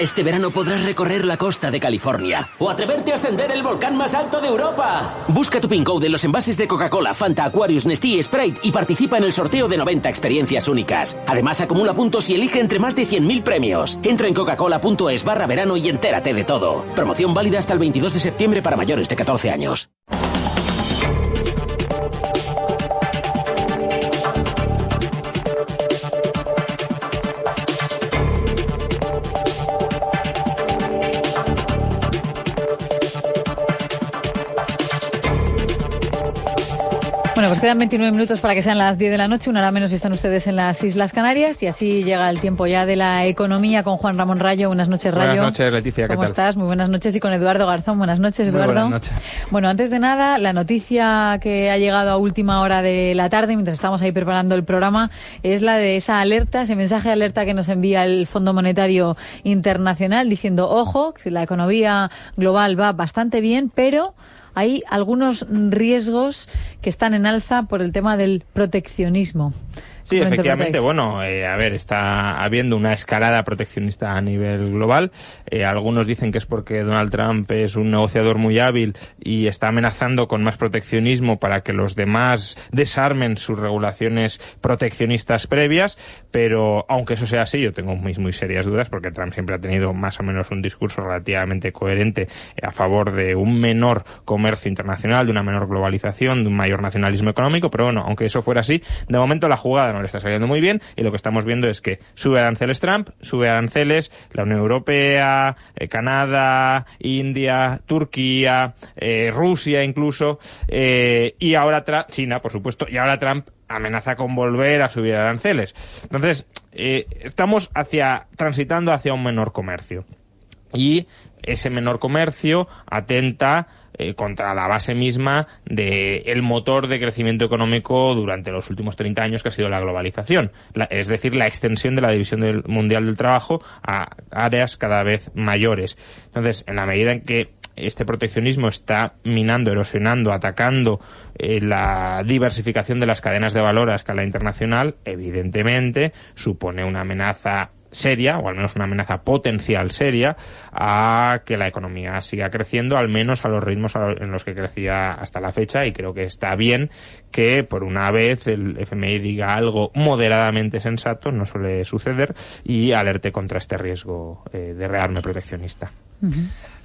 Este verano podrás recorrer la costa de California o atreverte a ascender el volcán más alto de Europa. Busca tu pin code en los envases de Coca-Cola, Fanta, Aquarius, Nestlé y Sprite y participa en el sorteo de 90 experiencias únicas. Además, acumula puntos y elige entre más de 100.000 premios. Entra en coca-cola.es/verano y entérate de todo. Promoción válida hasta el 22 de septiembre para mayores de 14 años. Bueno, pues quedan 29 minutos para que sean las 10 de la noche, una hora menos si están ustedes en las Islas Canarias, y así llega el tiempo ya de la economía con Juan Ramón Rayo. Buenas noches, Rayo. Buenas noches, Leticia, ¿qué tal? ¿Cómo estás? Muy buenas noches. Y con Eduardo Garzón. Buenas noches, Eduardo. Muy buenas noches. Bueno, antes de nada, la noticia que ha llegado a última hora de la tarde, mientras estamos ahí preparando el programa, es la de esa alerta, ese mensaje de alerta que nos envía el Fondo Monetario Internacional, diciendo, ojo, que la economía global va bastante bien, pero hay algunos riesgos que están en alza por el tema del proteccionismo. Sí, efectivamente, bueno, a ver, está habiendo una escalada proteccionista a nivel global. Algunos dicen que es porque Donald Trump es un negociador muy hábil y está amenazando con más proteccionismo para que los demás desarmen sus regulaciones proteccionistas previas, pero aunque eso sea así, yo tengo muy serias dudas, porque Trump siempre ha tenido más o menos un discurso relativamente coherente a favor de un menor comercio internacional, de una menor globalización, de un mayor nacionalismo económico, pero bueno, aunque eso fuera así, de momento la jugada no le está saliendo muy bien, y lo que estamos viendo es que sube aranceles Trump, sube aranceles la Unión Europea, Canadá, India, Turquía, Rusia incluso, y ahora China, por supuesto, y ahora Trump amenaza con volver a subir aranceles. Entonces, estamos transitando hacia un menor comercio, y ese menor comercio atenta contra la base misma del motor de crecimiento económico durante los últimos 30 años, que ha sido la globalización, es decir, la extensión de la división mundial del trabajo a áreas cada vez mayores. Entonces, en la medida en que este proteccionismo está minando, erosionando, atacando la diversificación de las cadenas de valor a escala internacional, evidentemente supone una amenaza seria, o al menos una amenaza potencial seria, a que la economía siga creciendo, al menos a los ritmos en los que crecía hasta la fecha, y creo que está bien que por una vez el FMI diga algo moderadamente sensato, no suele suceder, y alerte contra este riesgo de rearme proteccionista.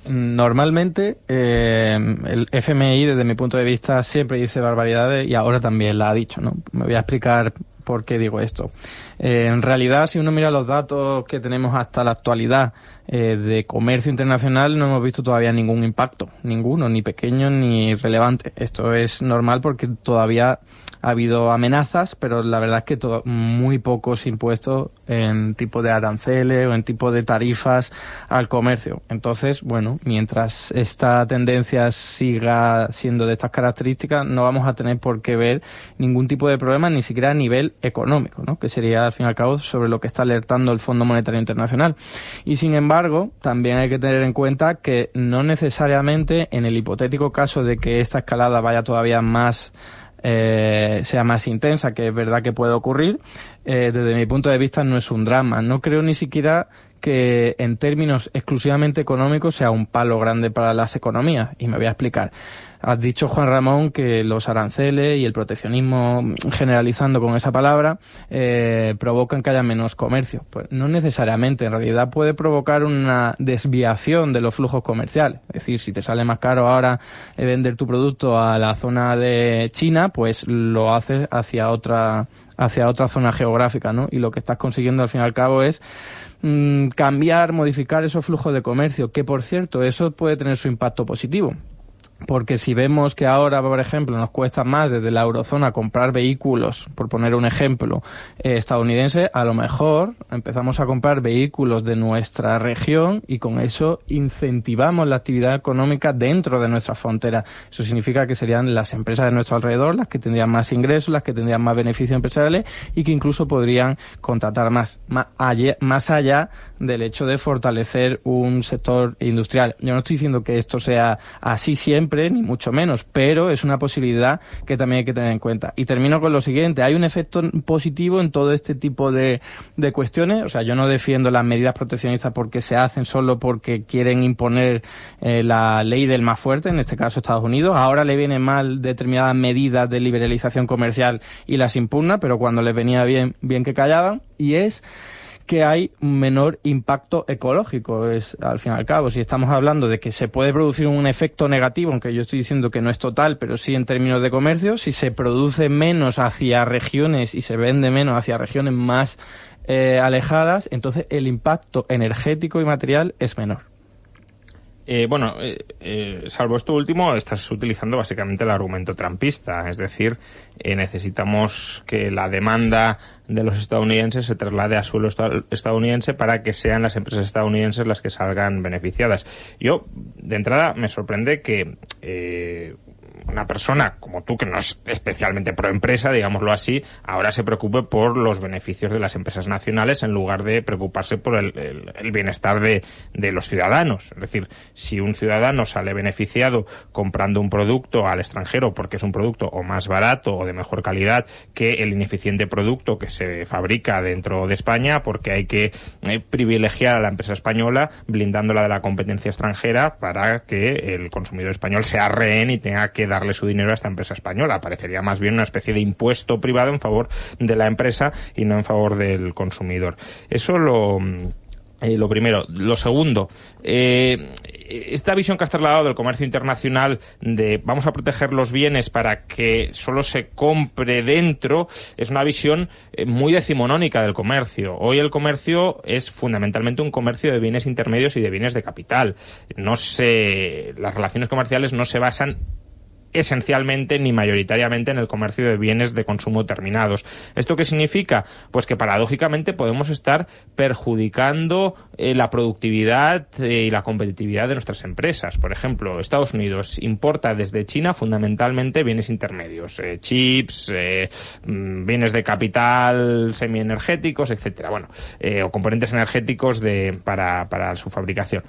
Normalmente el FMI, desde mi punto de vista, siempre dice barbaridades, y ahora también la ha dicho, ¿no? Me voy a explicar por qué digo esto. En realidad, si uno mira los datos que tenemos hasta la actualidad de comercio internacional, no hemos visto todavía ningún impacto, ninguno, ni pequeño ni relevante. Esto es normal porque todavía ha habido amenazas, pero la verdad es que muy pocos impuestos en tipo de aranceles o en tipo de tarifas al comercio. Entonces, bueno, mientras esta tendencia siga siendo de estas características, no vamos a tener por qué ver ningún tipo de problema, ni siquiera a nivel económico, ¿no? Que sería, al fin y al cabo, sobre lo que está alertando el Fondo Monetario Internacional. Y sin embargo, también hay que tener en cuenta que no necesariamente, en el hipotético caso de que esta escalada vaya todavía más sea más intensa, que es verdad que puede ocurrir, desde mi punto de vista no es un drama. No creo ni siquiera que en términos exclusivamente económicos sea un palo grande para las economías, y me voy a explicar. Has dicho, Juan Ramón, que los aranceles y el proteccionismo, generalizando con esa palabra, provocan que haya menos comercio. Pues no necesariamente, en realidad puede provocar una desviación de los flujos comerciales. Es decir, si te sale más caro ahora vender tu producto a la zona de China, pues lo haces hacia otra zona geográfica, ¿no? Y lo que estás consiguiendo al fin y al cabo es cambiar, modificar esos flujos de comercio, que por cierto, eso puede tener su impacto positivo. Porque si vemos que ahora, por ejemplo, nos cuesta más desde la eurozona comprar vehículos, por poner un ejemplo, estadounidense, a lo mejor empezamos a comprar vehículos de nuestra región y con eso incentivamos la actividad económica dentro de nuestras fronteras. Eso significa que serían las empresas de nuestro alrededor las que tendrían más ingresos, las que tendrían más beneficios empresariales y que incluso podrían contratar más allá del hecho de fortalecer un sector industrial. Yo no estoy diciendo que esto sea así siempre, siempre, ni mucho menos, pero es una posibilidad que también hay que tener en cuenta. Y termino con lo siguiente, hay un efecto positivo en todo este tipo de cuestiones. O sea, yo no defiendo las medidas proteccionistas porque se hacen solo porque quieren imponer la ley del más fuerte, en este caso Estados Unidos. Ahora le vienen mal determinadas medidas de liberalización comercial y las impugna, pero cuando les venía bien que callaban. Y es que hay un menor impacto ecológico. Es, al fin y al cabo, si estamos hablando de que se puede producir un efecto negativo, aunque yo estoy diciendo que no es total, pero sí en términos de comercio, si se produce menos hacia regiones y se vende menos hacia regiones más alejadas, entonces el impacto energético y material es menor. Salvo esto último, estás utilizando básicamente el argumento trumpista, es decir, necesitamos que la demanda de los estadounidenses se traslade a suelo estadounidense para que sean las empresas estadounidenses las que salgan beneficiadas. Yo, de entrada, me sorprende que una persona como tú, que no es especialmente pro-empresa, digámoslo así, ahora se preocupe por los beneficios de las empresas nacionales en lugar de preocuparse por el bienestar de los ciudadanos. Es decir, si un ciudadano sale beneficiado comprando un producto al extranjero porque es un producto o más barato o de mejor calidad que el ineficiente producto que se fabrica dentro de España, porque hay que privilegiar a la empresa española blindándola de la competencia extranjera para que el consumidor español sea rehén y tenga que darle su dinero a esta empresa española. Parecería más bien una especie de impuesto privado en favor de la empresa y no en favor del consumidor. Eso lo primero. Lo segundo, esta visión que has trasladado del comercio internacional de vamos a proteger los bienes para que solo se compre dentro, es una visión muy decimonónica del comercio. Hoy el comercio es fundamentalmente un comercio de bienes intermedios y de bienes de capital. Las relaciones comerciales no se basan esencialmente ni mayoritariamente en el comercio de bienes de consumo terminados. ¿Esto qué significa? Pues que paradójicamente podemos estar perjudicando la productividad y la competitividad de nuestras empresas. Por ejemplo, Estados Unidos importa desde China fundamentalmente bienes intermedios, chips, bienes de capital semienergéticos, etcétera, o componentes energéticos para su fabricación.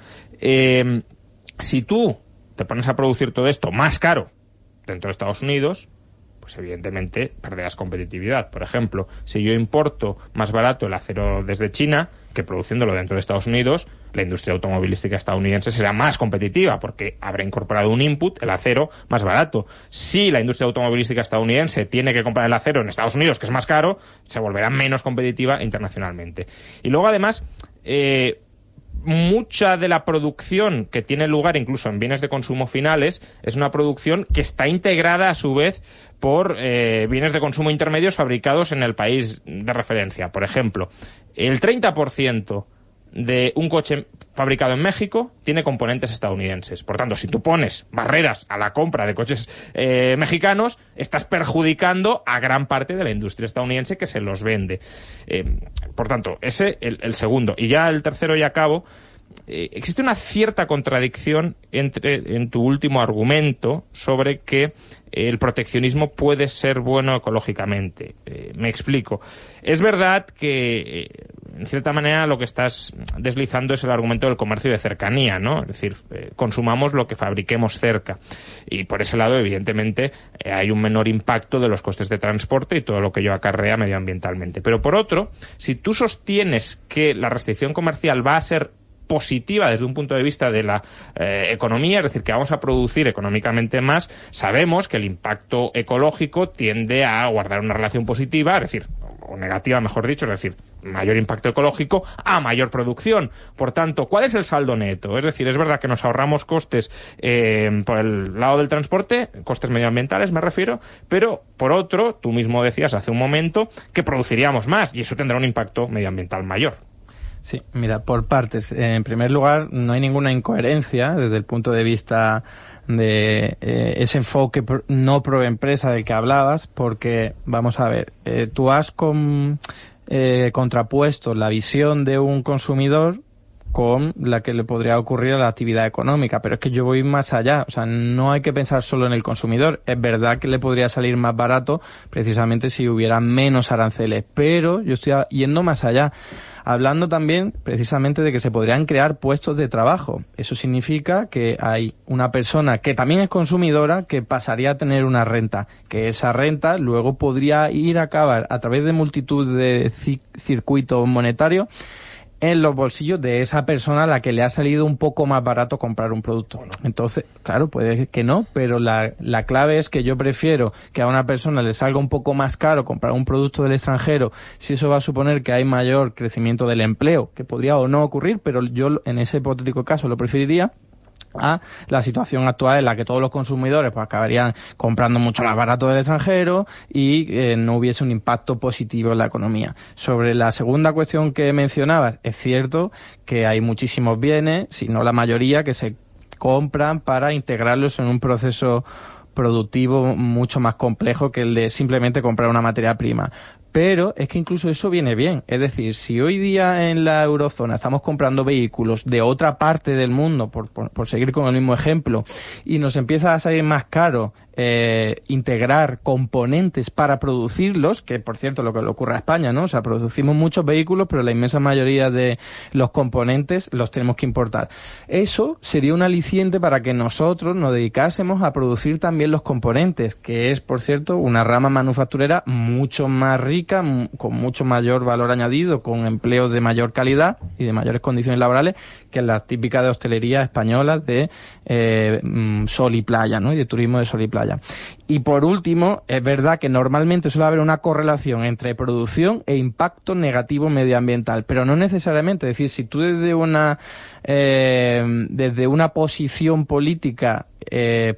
Si tú te pones a producir todo esto más caro dentro de Estados Unidos, pues evidentemente perderás competitividad. Por ejemplo, si yo importo más barato el acero desde China que produciéndolo dentro de Estados Unidos, la industria automovilística estadounidense será más competitiva porque habrá incorporado un input, el acero, más barato. Si la industria automovilística estadounidense tiene que comprar el acero en Estados Unidos, que es más caro, se volverá menos competitiva internacionalmente. Y luego, además, mucha de la producción que tiene lugar incluso en bienes de consumo finales es una producción que está integrada a su vez por bienes de consumo intermedios fabricados en el país de referencia. Por ejemplo, el 30% de un coche fabricado en México tiene componentes estadounidenses. Por tanto, si tú pones barreras a la compra de coches mexicanos, estás perjudicando a gran parte de la industria estadounidense que se los vende. Por tanto, ese el segundo. Y ya el tercero y acabo. Existe una cierta contradicción en tu último argumento sobre que el proteccionismo puede ser bueno ecológicamente. Me explico. Es verdad que, en cierta manera, lo que estás deslizando es el argumento del comercio de cercanía, ¿no? Es decir, consumamos lo que fabriquemos cerca. Y por ese lado, evidentemente, hay un menor impacto de los costes de transporte y todo lo que ello acarrea medioambientalmente. Pero por otro, si tú sostienes que la restricción comercial va a ser positiva desde un punto de vista de la economía, es decir, que vamos a producir económicamente más, sabemos que el impacto ecológico tiende a guardar una relación positiva, es decir, o negativa, mejor dicho, es decir, mayor impacto ecológico a mayor producción. Por tanto, ¿cuál es el saldo neto? Es decir, es verdad que nos ahorramos costes por el lado del transporte, costes medioambientales me refiero, pero por otro, tú mismo decías hace un momento que produciríamos más y eso tendrá un impacto medioambiental mayor. Sí, mira, por partes. En primer lugar, no hay ninguna incoherencia desde el punto de vista de ese enfoque no pro empresa del que hablabas, porque, vamos a ver, tú has contrapuesto la visión de un consumidor con la que le podría ocurrir a la actividad económica, pero es que yo voy más allá, o sea, no hay que pensar solo en el consumidor. Es verdad que le podría salir más barato precisamente si hubiera menos aranceles, pero yo estoy yendo más allá. hablando también precisamente de que se podrían crear puestos de trabajo. Eso significa que hay una persona que también es consumidora que pasaría a tener una renta, que esa renta luego podría ir a acabar a través de multitud de circuitos monetarios en los bolsillos de esa persona a la que le ha salido un poco más barato comprar un producto. Entonces, claro, puede que no, pero la clave es que yo prefiero que a una persona le salga un poco más caro comprar un producto del extranjero, si eso va a suponer que hay mayor crecimiento del empleo, que podría o no ocurrir, pero yo en ese hipotético caso lo preferiría, a la situación actual en la que todos los consumidores pues acabarían comprando mucho más barato del extranjero y no hubiese un impacto positivo en la economía. Sobre la segunda cuestión que mencionabas, es cierto que hay muchísimos bienes, si no la mayoría, que se compran para integrarlos en un proceso productivo mucho más complejo que el de simplemente comprar una materia prima. Pero es que incluso eso viene bien. Es decir, si hoy día en la eurozona estamos comprando vehículos de otra parte del mundo, por seguir con el mismo ejemplo, y nos empieza a salir más caro integrar componentes para producirlos, que por cierto lo que le ocurre a España, ¿no? O sea, producimos muchos vehículos, pero la inmensa mayoría de los componentes los tenemos que importar. Eso sería un aliciente para que nosotros nos dedicásemos a producir también los componentes, que es, por cierto, una rama manufacturera mucho más rica, con mucho mayor valor añadido, con empleos de mayor calidad y de mayores condiciones laborales que la típica de hostelería española de sol y playa, ¿no? Y de turismo de sol y playa. Y por último, es verdad que normalmente suele haber una correlación entre producción e impacto negativo medioambiental, pero no necesariamente. Es decir, si tú desde una posición política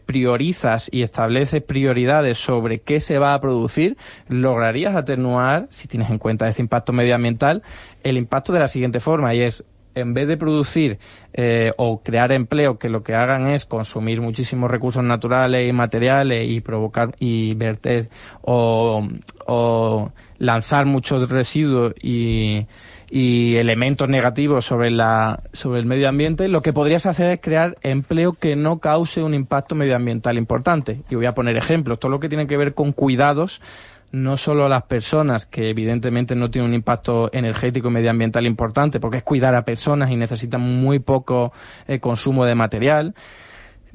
priorizas y estableces prioridades sobre qué se va a producir, lograrías atenuar, si tienes en cuenta ese impacto medioambiental, el impacto de la siguiente forma, y es, en vez de producir o crear empleo que lo que hagan es consumir muchísimos recursos naturales y materiales y provocar y verter o lanzar muchos residuos y elementos negativos sobre el medio ambiente, lo que podrías hacer es crear empleo que no cause un impacto medioambiental importante. Y voy a poner ejemplos, todo lo que tiene que ver con cuidados, no solo a las personas, que evidentemente no tienen un impacto energético y medioambiental importante, porque es cuidar a personas y necesitan muy poco consumo de material,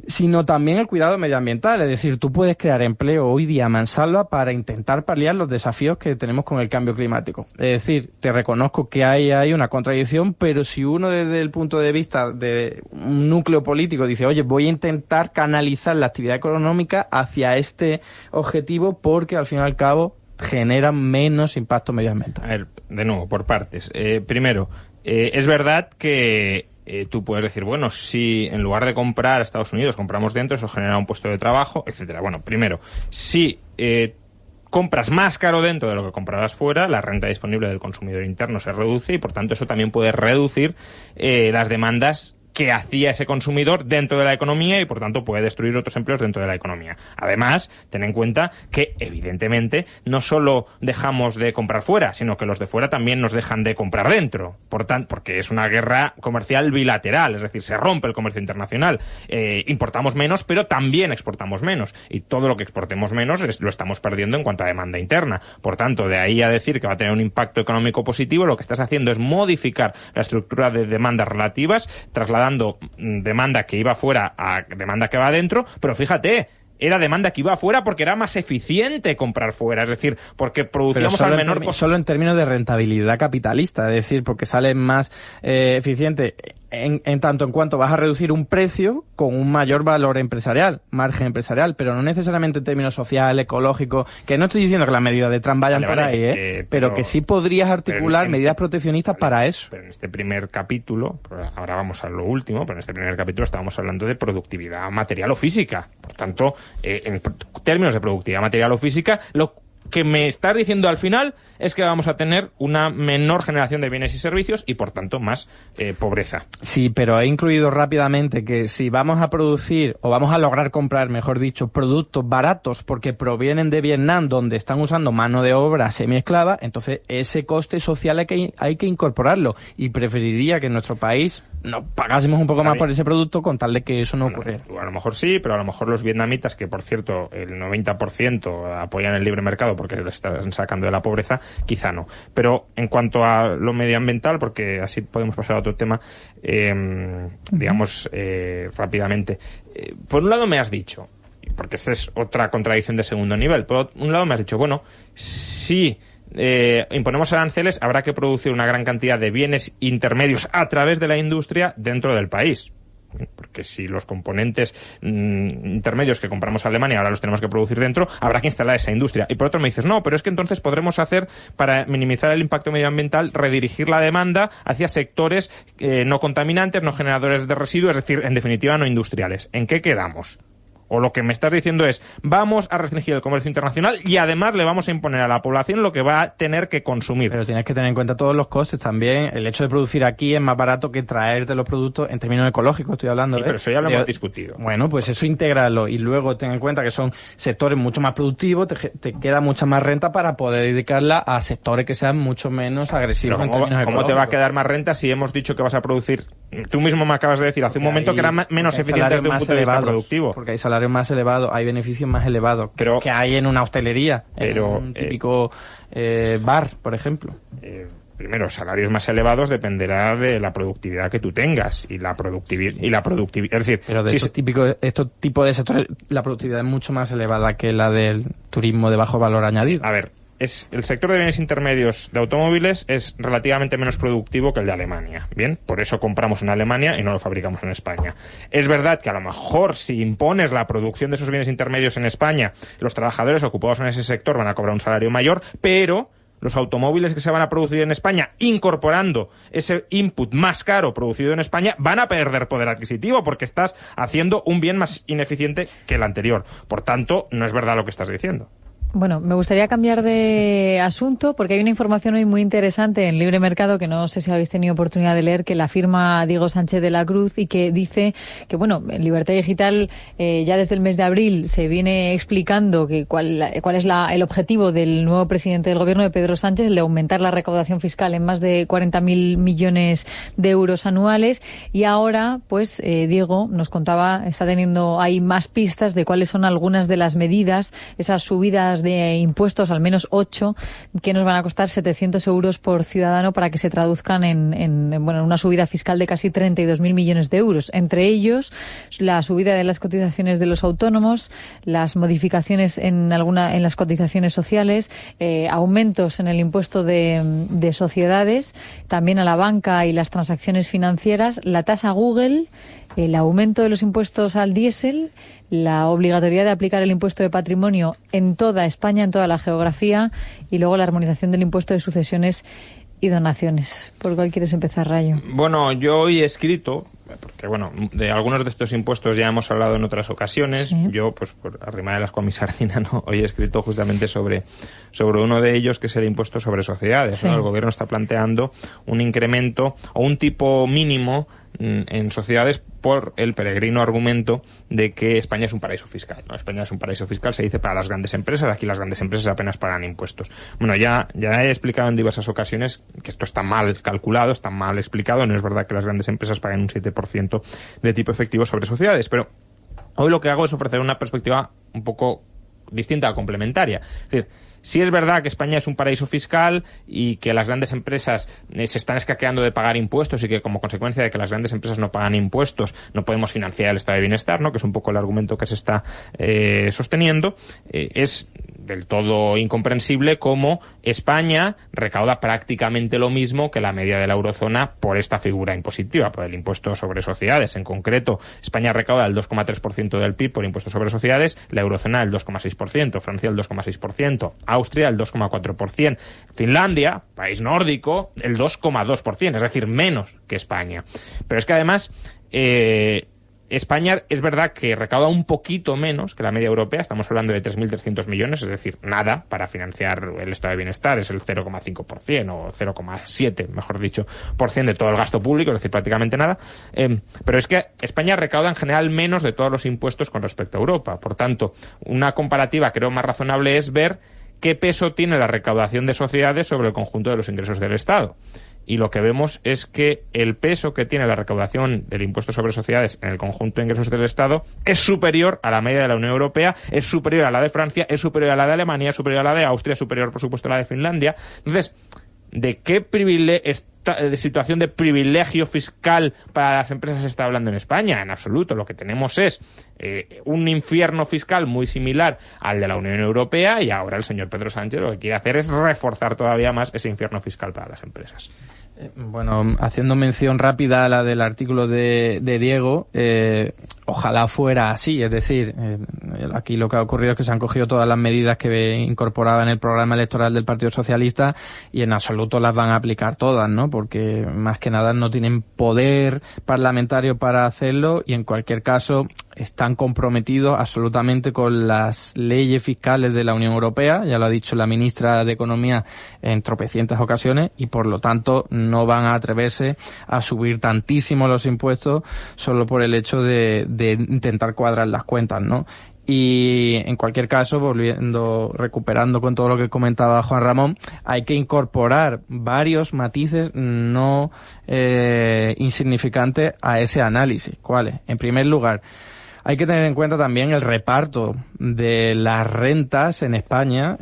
sino también el cuidado medioambiental. Es decir, tú puedes crear empleo hoy día a mansalva para intentar paliar los desafíos que tenemos con el cambio climático. Es decir, te reconozco que hay una contradicción, pero si uno desde el punto de vista de un núcleo político dice, oye, voy a intentar canalizar la actividad económica hacia este objetivo porque al fin y al cabo genera menos impacto medioambiental. A ver, de nuevo, por partes. Primero, es verdad que tú puedes decir, bueno, si en lugar de comprar a Estados Unidos compramos dentro, eso genera un puesto de trabajo, etcétera. Bueno, primero, si compras más caro dentro de lo que comprarás fuera, la renta disponible del consumidor interno se reduce y por tanto eso también puede reducir las demandas que hacía ese consumidor dentro de la economía y por tanto puede destruir otros empleos dentro de la economía. Además, ten en cuenta que evidentemente no solo dejamos de comprar fuera, sino que los de fuera también nos dejan de comprar dentro, porque es una guerra comercial bilateral, es decir, se rompe el comercio internacional. Importamos menos, pero también exportamos menos y todo lo que exportemos menos lo estamos perdiendo en cuanto a demanda interna. Por tanto, de ahí a decir que va a tener un impacto económico positivo, lo que estás haciendo es modificar la estructura de demandas relativas, trasladando demanda que iba fuera a demanda que va adentro, pero fíjate, era demanda que iba afuera porque era más eficiente comprar fuera, es decir, porque producíamos al menor costo. Solo en términos de rentabilidad capitalista, es decir, porque sale más eficiente en tanto en cuanto vas a reducir un precio con un mayor valor empresarial, margen empresarial, pero no necesariamente en términos social, ecológico, que no estoy diciendo que las medidas de Trump vayan por ahí, pero que sí podrías articular medidas proteccionistas para eso. Pero en este primer capítulo, ahora vamos a lo último, pero en este primer capítulo estábamos hablando de productividad material o física. Por tanto, en términos de productividad material o física, lo que me estás diciendo al final es que vamos a tener una menor generación de bienes y servicios y por tanto más pobreza. Sí, pero he incluido rápidamente que si vamos a producir o vamos a lograr comprar, mejor dicho, productos baratos porque provienen de Vietnam, donde están usando mano de obra semiesclava, entonces ese coste social hay que incorporarlo y preferiría que en nuestro país no pagásemos un poco más por ese producto con tal de que eso no ocurriera. A lo mejor sí, pero a lo mejor los vietnamitas, que por cierto el 90% apoyan el libre mercado porque le están sacando de la pobreza, quizá no. Pero en cuanto a lo medioambiental, porque así podemos pasar a otro tema, digamos, rápidamente. Por un lado me has dicho, porque esta es otra contradicción de segundo nivel, por un lado me has dicho, bueno, si imponemos aranceles, habrá que producir una gran cantidad de bienes intermedios a través de la industria dentro del país. Porque si los componentes intermedios que compramos a Alemania ahora los tenemos que producir dentro, habrá que instalar esa industria. Y por otro me dices, no, pero es que entonces podremos hacer, para minimizar el impacto medioambiental, redirigir la demanda hacia sectores no contaminantes, no generadores de residuos, es decir, en definitiva, no industriales. ¿En qué quedamos? O lo que me estás diciendo es, vamos a restringir el comercio internacional y además le vamos a imponer a la población lo que va a tener que consumir. Pero tienes que tener en cuenta todos los costes también. El hecho de producir aquí es más barato que traerte los productos en términos ecológicos, estoy hablando. Sí, pero eso ya lo hemos discutido. Bueno, pues eso intégralo y luego ten en cuenta que son sectores mucho más productivos, te queda mucha más renta para poder dedicarla a sectores que sean mucho menos agresivos en términos ecológicos. ¿Cómo te va a quedar más renta si hemos dicho que vas a producir? Tú mismo me acabas de decir hace un momento que eran menos eficientes desde un punto de vista productivo. Porque hay salarios más elevados, hay beneficios más elevados que hay en una hostelería, en un típico bar, por ejemplo. Primero, salarios más elevados dependerá de la productividad que tú tengas y la productividad, es decir, pero de estos tipos de sectores la productividad es mucho más elevada que la del turismo de bajo valor añadido. A ver, el sector de bienes intermedios de automóviles es relativamente menos productivo que el de Alemania. Bien, por eso compramos en Alemania y no lo fabricamos en España. Es verdad que a lo mejor si impones la producción de esos bienes intermedios en España, los trabajadores ocupados en ese sector van a cobrar un salario mayor, pero los automóviles que se van a producir en España, incorporando ese input más caro producido en España, van a perder poder adquisitivo porque estás haciendo un bien más ineficiente que el anterior. Por tanto, no es verdad lo que estás diciendo. Bueno, me gustaría cambiar de asunto porque hay una información hoy muy interesante en Libre Mercado que no sé si habéis tenido oportunidad de leer, que la firma Diego Sánchez de la Cruz y que dice que, bueno, en Libertad Digital ya desde el mes de abril se viene explicando que cuál es el objetivo del nuevo presidente del Gobierno, de Pedro Sánchez, el de aumentar la recaudación fiscal en más de 40.000 millones de euros anuales. Y ahora, pues, Diego nos contaba, está teniendo ahí más pistas de cuáles son algunas de las medidas, esas subidas de impuestos, al menos 8, que nos van a costar 700 euros por ciudadano para que se traduzcan en una subida fiscal de casi 32.000 millones de euros. Entre ellos, la subida de las cotizaciones de los autónomos, las modificaciones en las cotizaciones sociales, aumentos en el impuesto de sociedades, también a la banca y las transacciones financieras, la tasa Google, el aumento de los impuestos al diésel, la obligatoriedad de aplicar el impuesto de patrimonio en toda España, en toda la geografía, y luego la armonización del impuesto de sucesiones y donaciones. ¿Por cuál quieres empezar, Rayo? Bueno, yo hoy he escrito, porque bueno, de algunos de estos impuestos ya hemos hablado en otras ocasiones. Sí. Yo, pues por arrimar el asco a mi sardina, ¿no? Hoy he escrito justamente sobre uno de ellos, que es el impuesto sobre sociedades. Sí. ¿No? El gobierno está planteando un incremento o un tipo mínimo en sociedades por el peregrino argumento de que España es un paraíso fiscal, ¿no? España es un paraíso fiscal, se dice, para las grandes empresas. Aquí las grandes empresas apenas pagan impuestos. Bueno, ya he explicado en diversas ocasiones que esto está mal calculado, está mal explicado. No es verdad que las grandes empresas paguen un 7% de tipo efectivo sobre sociedades, pero hoy lo que hago es ofrecer una perspectiva un poco distinta o complementaria. Es decir, sí es verdad que España es un paraíso fiscal y que las grandes empresas se están escaqueando de pagar impuestos y que como consecuencia de que las grandes empresas no pagan impuestos no podemos financiar el estado de bienestar, ¿no? Que es un poco el argumento que se está sosteniendo. Es del todo incomprensible cómo España recauda prácticamente lo mismo que la media de la eurozona por esta figura impositiva, por el impuesto sobre sociedades. En concreto, España recauda el 2,3% del PIB por impuestos sobre sociedades, la eurozona el 2,6%, Francia el 2,6%, Austria el 2,4%, Finlandia, país nórdico, el 2,2%, es decir, menos que España. Pero es que además España es verdad que recauda un poquito menos que la media europea, estamos hablando de 3.300 millones, es decir, nada para financiar el estado de bienestar, es el 0,5% o 0,7%, mejor dicho, por cien de todo el gasto público, es decir, prácticamente nada. Pero es que España recauda en general menos de todos los impuestos con respecto a Europa. Por tanto, una comparativa creo más razonable es ver qué peso tiene la recaudación de sociedades sobre el conjunto de los ingresos del Estado. y lo que vemos es que el peso que tiene la recaudación del impuesto sobre sociedades en el conjunto de ingresos del Estado es superior a la media de la Unión Europea, es superior a la de Francia, es superior a la de Alemania, es superior a la de Austria, es superior, por supuesto, a la de Finlandia. Entonces, ¿de qué de situación de privilegio fiscal para las empresas se está hablando en España? En absoluto. Lo que tenemos es un infierno fiscal muy similar al de la Unión Europea, y ahora el señor Pedro Sánchez lo que quiere hacer es reforzar todavía más ese infierno fiscal para las empresas. Bueno, haciendo mención rápida a la del artículo de Diego, ojalá fuera así, es decir, aquí lo que ha ocurrido es que se han cogido todas las medidas que incorporaba en el programa electoral del Partido Socialista y en absoluto las van a aplicar todas, ¿no? Porque más que nada no tienen poder parlamentario para hacerlo y en cualquier caso están comprometidos absolutamente con las leyes fiscales de la Unión Europea, ya lo ha dicho la ministra de Economía en tropecientas ocasiones, y por lo tanto no van a atreverse a subir tantísimo los impuestos solo por el hecho de intentar cuadrar las cuentas, ¿no? Y en cualquier caso, recuperando con todo lo que comentaba Juan Ramón, hay que incorporar varios matices no insignificantes a ese análisis. ¿Cuáles? En primer lugar, hay que tener en cuenta también el reparto de las rentas en España,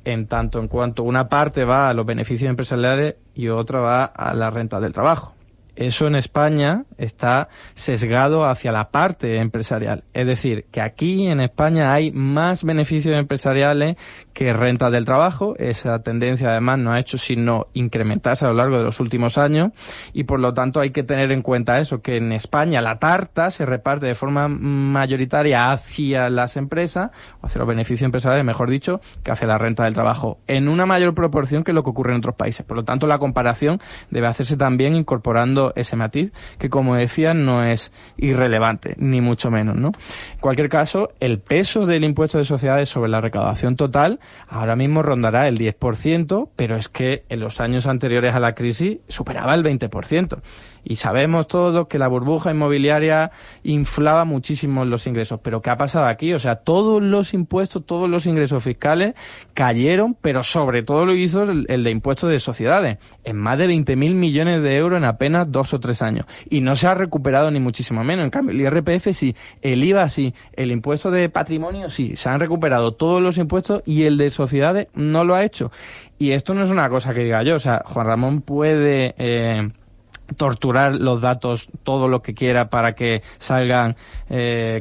en tanto en cuanto una parte va a los beneficios empresariales y otra va a las rentas del trabajo. Eso en España está sesgado hacia la parte empresarial. Es decir, que aquí en España hay más beneficios empresariales que rentas del trabajo. Esa tendencia además no ha hecho sino incrementarse a lo largo de los últimos años y por lo tanto hay que tener en cuenta eso, que en España la tarta se reparte de forma mayoritaria hacia las empresas, o hacia los beneficios empresariales, mejor dicho, que hacia la renta del trabajo, en una mayor proporción que lo que ocurre en otros países. Por lo tanto, la comparación debe hacerse también incorporando ese matiz que, como decía, no es irrelevante, ni mucho menos, ¿no? En cualquier caso, el peso del impuesto de sociedades sobre la recaudación total ahora mismo rondará el 10%, pero es que en los años anteriores a la crisis superaba el 20%. Y sabemos todos que la burbuja inmobiliaria inflaba muchísimo los ingresos. ¿Pero qué ha pasado aquí? O sea, todos los impuestos, todos los ingresos fiscales cayeron, pero sobre todo lo hizo el de impuestos de sociedades, en más de 20.000 millones de euros en apenas 2 o 3 años. Y no se ha recuperado ni muchísimo menos. En cambio, el IRPF sí, el IVA sí, el impuesto de patrimonio sí, se han recuperado todos los impuestos y el de sociedades no lo ha hecho. Y esto no es una cosa que diga yo. O sea, Juan Ramón puede torturar los datos todo lo que quiera para que salgan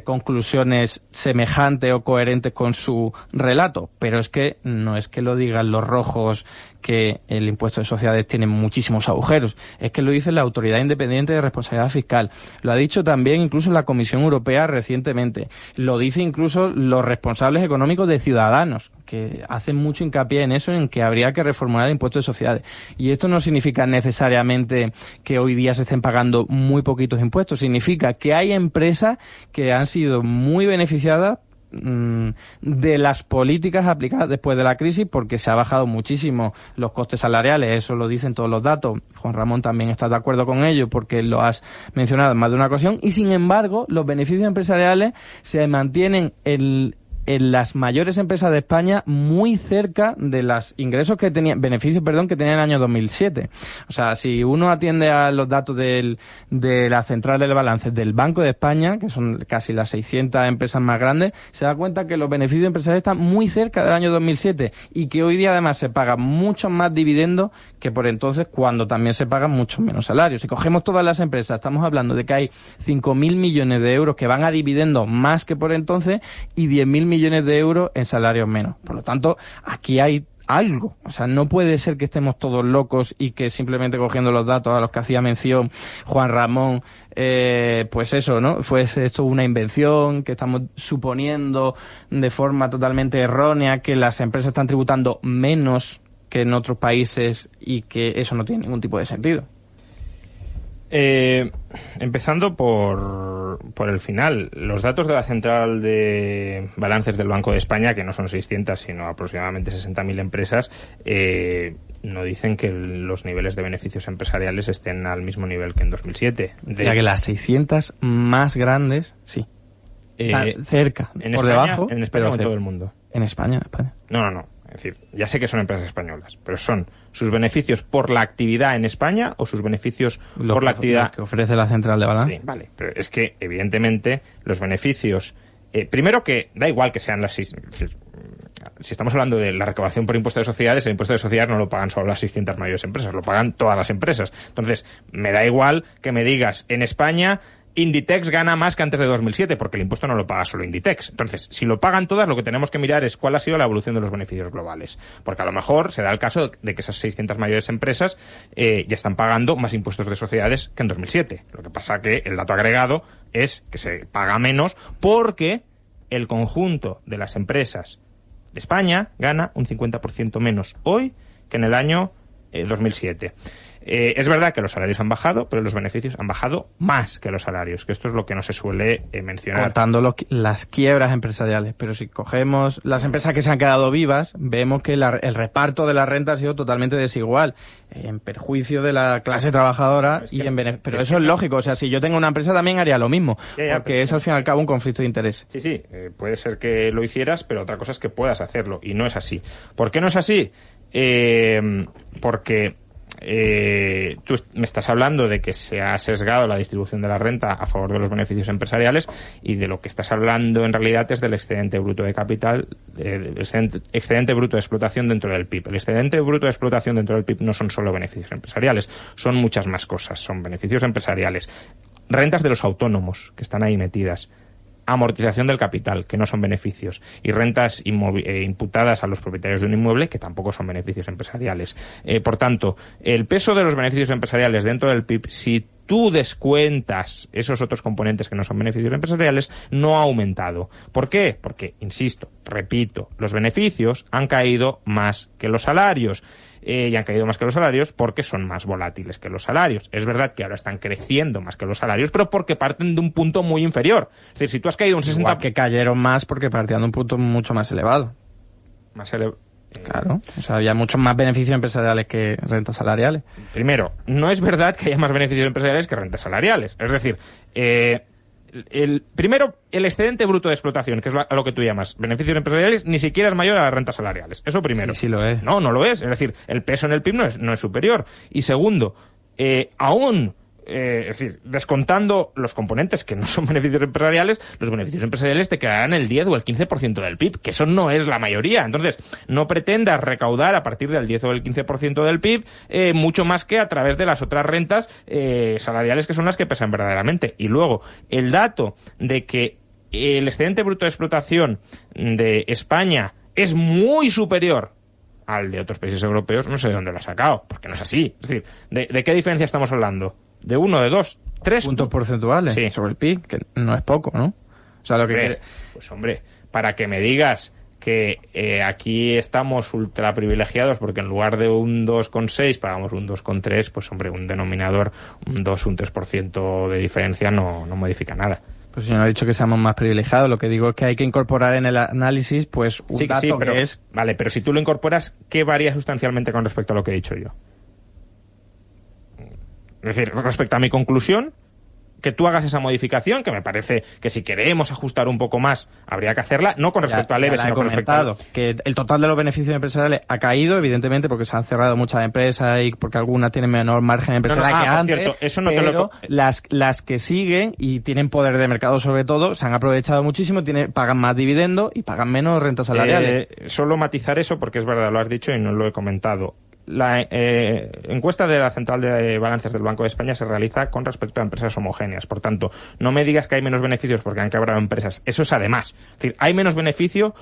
conclusiones semejantes o coherentes con su relato, pero es que no es que lo digan los rojos que el impuesto de sociedades tiene muchísimos agujeros, es que lo dice la Autoridad Independiente de Responsabilidad Fiscal, lo ha dicho también incluso la Comisión Europea recientemente, lo dice incluso los responsables económicos de Ciudadanos, que hacen mucho hincapié en eso, en que habría que reformular el impuesto de sociedades. Y esto no significa necesariamente que hoy día se estén pagando muy poquitos impuestos, significa que hay empresas que han sido muy beneficiadas de las políticas aplicadas después de la crisis, porque se ha bajado muchísimo los costes salariales, eso lo dicen todos los datos. Juan Ramón también está de acuerdo con ello porque lo has mencionado en más de una ocasión, y sin embargo los beneficios empresariales se mantienen en las mayores empresas de España muy cerca de los ingresos que tenían, beneficios, que tenían en el año 2007. O sea, si uno atiende a los datos de la central del balance del Banco de España, que son casi las 600 empresas más grandes, se da cuenta que los beneficios empresariales están muy cerca del año 2007 y que hoy día además se pagan muchos más dividendos que por entonces, cuando también se pagan muchos menos salarios. Si cogemos todas las empresas, estamos hablando de que hay 5.000 millones de euros que van a dividendos más que por entonces y 10.000 millones de euros en salarios menos. Por lo tanto, aquí hay algo. O sea, no puede ser que estemos todos locos y que simplemente cogiendo los datos a los que hacía mención Juan Ramón, pues eso, ¿no? Fuese esto una invención, que estamos suponiendo de forma totalmente errónea que las empresas están tributando menos que en otros países y que eso no tiene ningún tipo de sentido. Empezando por el final, los datos de la central de balances del Banco de España, que no son 600 sino aproximadamente 60.000 empresas, no dicen que los niveles de beneficios empresariales estén al mismo nivel que en 2007. Ya que las 600 más grandes, sí. Cerca, en por España, debajo. En España o en todo el mundo. En España, No. decir, ya sé que son empresas españolas, pero son sus beneficios por la actividad en España o sus beneficios por la actividad que ofrece la central de balance. Sí, vale, pero es que evidentemente los beneficios, primero que da igual que sean las si estamos hablando de la recaudación por impuesto de sociedades, el impuesto de sociedades no lo pagan solo las 600 mayores empresas, lo pagan todas las empresas. Entonces, me da igual que me digas, en España Inditex gana más que antes de 2007, porque el impuesto no lo paga solo Inditex. Entonces, si lo pagan todas, lo que tenemos que mirar es cuál ha sido la evolución de los beneficios globales. Porque a lo mejor se da el caso de que esas 600 mayores empresas ya están pagando más impuestos de sociedades que en 2007. Lo que pasa que el dato agregado es que se paga menos porque el conjunto de las empresas de España gana un 50% menos hoy que en el año 2007. Es verdad que los salarios han bajado, pero los beneficios han bajado más que los salarios, que esto es lo que no se suele mencionar. Contando las quiebras empresariales, pero si cogemos las empresas que se han quedado vivas, vemos que el reparto de la renta ha sido totalmente desigual, en perjuicio de la clase trabajadora, pero eso es lógico, o sea, si yo tengo una empresa también haría lo mismo, porque es al fin y al cabo un conflicto de interés. Sí, puede ser que lo hicieras, pero otra cosa es que puedas hacerlo, y no es así. ¿Por qué no es así? Porque tú me estás hablando de que se ha sesgado la distribución de la renta a favor de los beneficios empresariales, y de lo que estás hablando en realidad es del excedente bruto de capital, del excedente bruto de explotación dentro del PIB. El excedente bruto de explotación dentro del PIB no son solo beneficios empresariales, son muchas más cosas. Son beneficios empresariales, rentas de los autónomos que están ahí metidas, amortización del capital, que no son beneficios, y rentas imputadas a los propietarios de un inmueble, que tampoco son beneficios empresariales. Por tanto, el peso de los beneficios empresariales dentro del PIB, si tú descuentas esos otros componentes que no son beneficios empresariales, no ha aumentado. ¿Por qué? Porque, insisto, repito, los beneficios han caído más que los salarios. Y han caído más que los salarios porque son más volátiles que los salarios. Es verdad que ahora están creciendo más que los salarios, pero porque parten de un punto muy inferior. Es decir, si tú has caído un 60%... Igual que cayeron más porque partían de un punto mucho más elevado. Claro, o sea, había muchos más beneficios empresariales que rentas salariales. Primero, no es verdad que haya más beneficios empresariales que rentas salariales. Es decir, primero, el excedente bruto de explotación, que es a lo que tú llamas beneficios empresariales, ni siquiera es mayor a las rentas salariales. Eso primero. Sí lo es. No lo es. Es decir, el peso en el PIB no es superior. Y segundo, es decir, descontando los componentes que no son beneficios empresariales, los beneficios empresariales te quedarán el 10 o el 15% del PIB, que eso no es la mayoría. Entonces, no pretendas recaudar a partir del 10 o el 15% del PIB mucho más que a través de las otras rentas salariales, que son las que pesan verdaderamente. Y luego, el dato de que el excedente bruto de explotación de España es muy superior al de otros países europeos, no sé de dónde lo ha sacado, porque no es así. Es decir, ¿de qué diferencia estamos hablando? ¿De 1, de 2, 3 puntos porcentuales sobre el PIB? Que no es poco, ¿no? O sea, lo que pues hombre, para que me digas que aquí estamos ultra privilegiados porque en lugar de un 2,6 pagamos un 2,3, pues hombre, un denominador, un 2, un 3% de diferencia no modifica nada. Pues yo no he dicho que seamos más privilegiados, lo que digo es que hay que incorporar en el análisis pues un dato pero, que es... Vale, pero si tú lo incorporas, ¿qué varía sustancialmente con respecto a lo que he dicho yo? Es decir, respecto a mi conclusión, que tú hagas esa modificación, que me parece que si queremos ajustar un poco más, habría que hacerla, no con respecto al EVE, sino con respecto al... que el total de los beneficios empresariales ha caído, evidentemente, porque se han cerrado muchas empresas y porque algunas tienen menor margen empresarial que antes, cierto, eso no pero las que siguen y tienen poder de mercado sobre todo, se han aprovechado muchísimo, pagan más dividendo y pagan menos rentas salariales. Solo matizar eso, porque es verdad, lo has dicho y no lo he comentado. La encuesta de la Central de Balances del Banco de España se realiza con respecto a empresas homogéneas. Por tanto, no me digas que hay menos beneficios porque han quebrado empresas. Eso es además. Es decir, hay menos beneficio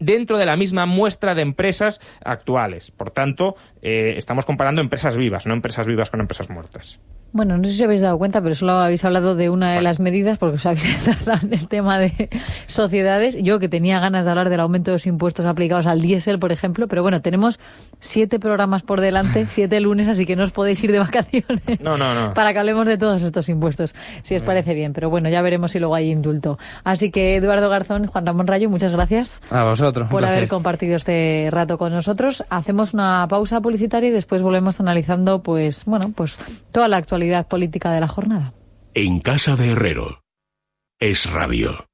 dentro de la misma muestra de empresas actuales. Por tanto, estamos comparando empresas vivas, no empresas vivas con empresas muertas. Bueno, no sé si os habéis dado cuenta, pero solo habéis hablado de una de las medidas, porque os habéis hablado del tema de sociedades. Yo, que tenía ganas de hablar del aumento de los impuestos aplicados al diésel, por ejemplo, pero bueno, tenemos 7 programas por delante, 7 lunes, así que no os podéis ir de vacaciones. No. Para que hablemos de todos estos impuestos, si os parece bien. Pero bueno, ya veremos si luego hay indulto. Así que, Eduardo Garzón, Juan Ramón Rayo, muchas gracias. A vosotros. Por haber compartido este rato con nosotros. Hacemos una pausa publicitaria y después volvemos analizando, pues toda la actualidad política de la jornada. En casa de Herrero es radio.